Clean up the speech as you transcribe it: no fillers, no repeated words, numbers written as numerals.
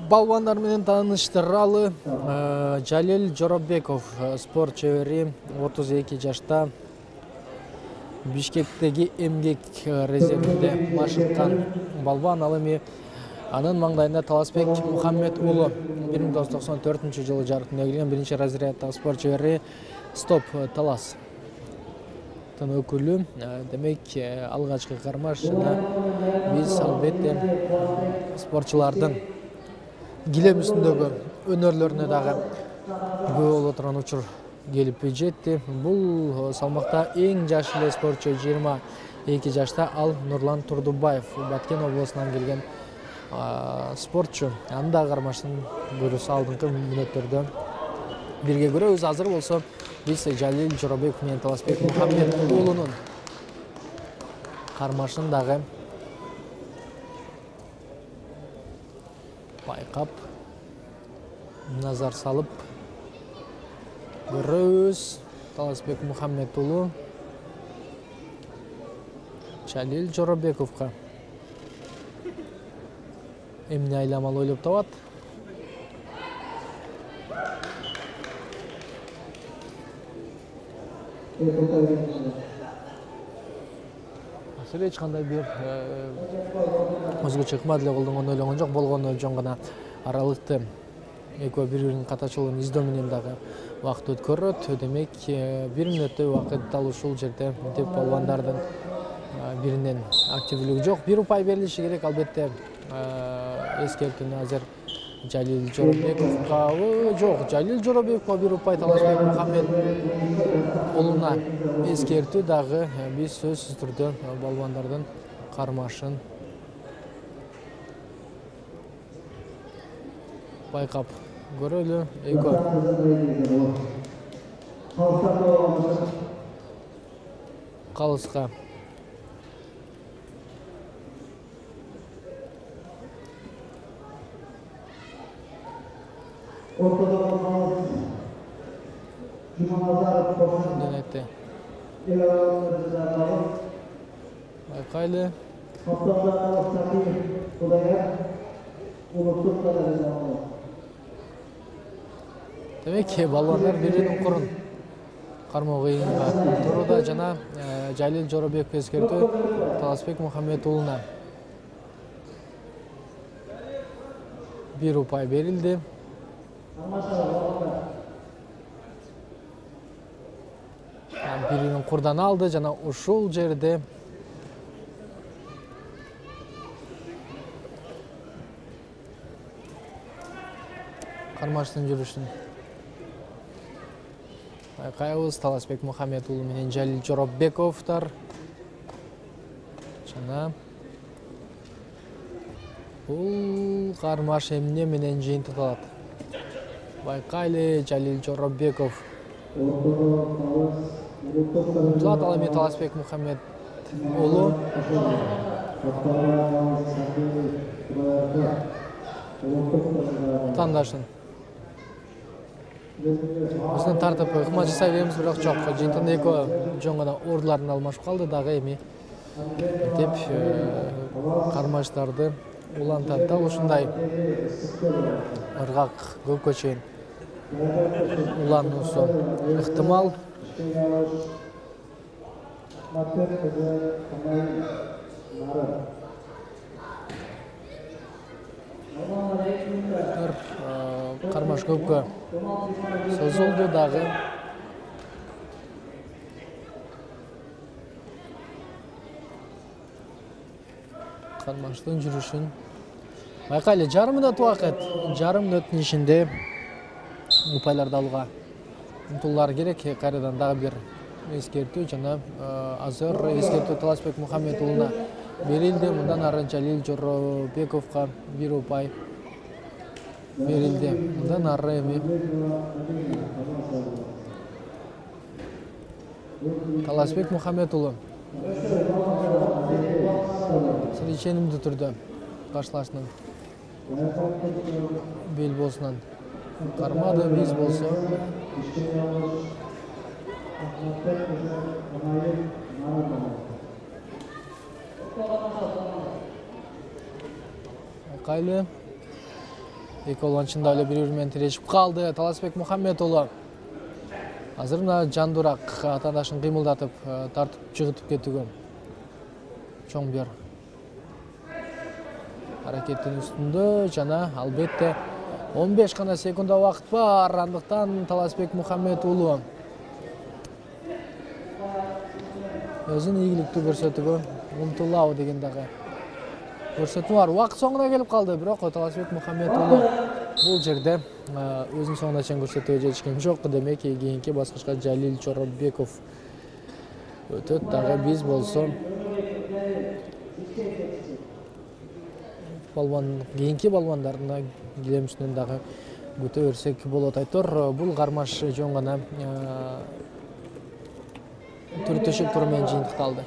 Балбандар менен тааныштыралы. Жалил Жоробеков, спорт шебери, 32 жашта. Бишкектеги эмгек резервинде машыккан балбан. Ал эми анын маңдайында Таласбек Мухаммед уулу 1994-жылы жарыктан келген биринчи разряддагы спорт шебери Стоп Талас өкүлү. Демек, алгачкы кармаш жана биз албетте спортчулардын килем үстүндөгү өнөрлөрүнө дагы күбө боло турган учур келип жетти. Бул салмакта эң жаш эле спортчу 22 жашта, ал Нурлан Турдубаев, Баткен облусунан келген спортчу. Аны да кармаштын буйрусу алдыңкы мүнөттөрдө бирге көрөбүз. Азыр болсо биз Жалил Жоробеков менен Таласбек Мухаммед уулунун кармашын дагы байкап, назар салып көрөбүз. Таласбек Мухаммед уулу Жалил Жоробековго эмне айламал ойлоп табат? Эч кандай бир өзгөчө ыкма деле колдонгонду ойлогон жок. Болгону жөн гана аралыкты экөө бири-биринин катачылыгын издөө менен дагы убакыт өткөрөт. Демек, 1 мүнөттөй убакыт ал ушул жерде деп балбандардын биринен активдүүлүгү жок. Бир упай берилиши керек, албетте. Эскертүүнү азыр Жалил Жоробековго жок, Жалил Жоробековго бир упай, Таласбек Мухаммед уулуна эскертүү дагы биз сөзсүз түрдө балбандардын кармашын байкап көрөлү. Экөө калыска денетти байкайлы. Демек, балбандар биринин курун кармоо кыйынга турууда. Жана Жалил Жоробеков эскертүү Таласбек Мухаммед уулуна бир упай берилди. Биринин курдан алды жана ушул жерде кармаштын жүрүшүн байкайбыз. Таласбек Мухаммед уулу менен Жалил Жоробековдор жана бул кармаш эмне менен жыйынтыкталат? Байкайлы. Жалил Жоробеков умтулат. Ал эми Таласбек Мухаммед уулу тандашын өзүнөн тартып ыкма жасай беребиз, бирок жок. Жыйынтыгында экөө жөн гана ордуларын алмашып калды. Дагы эми деп кармаштарды улантат. Дал ушундай ыргак көпкө чейин улануусу ыктымал. Кармаш көпкө созулду дагы. Кармаштын жүрүшүн байкайлы. Жарым мүнөт убакыт. Жарым мүнөттүн ичинде упайларды алууга умтулуулары керек. Кайрадан дагы бир эскертүү жана азыр эскертүү Таласбек Мухаммед уулуна берилди. Мындан ары Жалил Жоробековго бир упай берилди. Мындан ары эми Таласбек Мухаммед уулу иченимдүү түрдө каршылашынын бел боосунан кармады. Биз болсо Кайлы Эки балуан да эле бири-бири менен тирешип калды. Таласбек Мухаммед уулу азыр мына жандуураак атаандашын кыймылдатып тартып жыгытып кетүүгө чоң аракеттин үстүндө жана албетте 15 гана секунда убакыт бар. Андыктан Таласбек Мухаммед уулу өзүн ийгиликтүү көрсөтүүгө умтулабы деген дагы көрсөтүү бар. Убакыт соңуна келип калды, бирок Таласбек Мухаммед уулу бул жерде өзүнүн соңуна чейин көрсөтүүгө жетишкен жок. Демек, кийинки баскычка Жалил Жоробеков өтөт. Дагы биз болсо кийинки балбандардын килем үстүнөн дагы күтө берсек болот. Айтор, бул кармаш жөн гана түртөшүк туру менен жыйынтыкталды.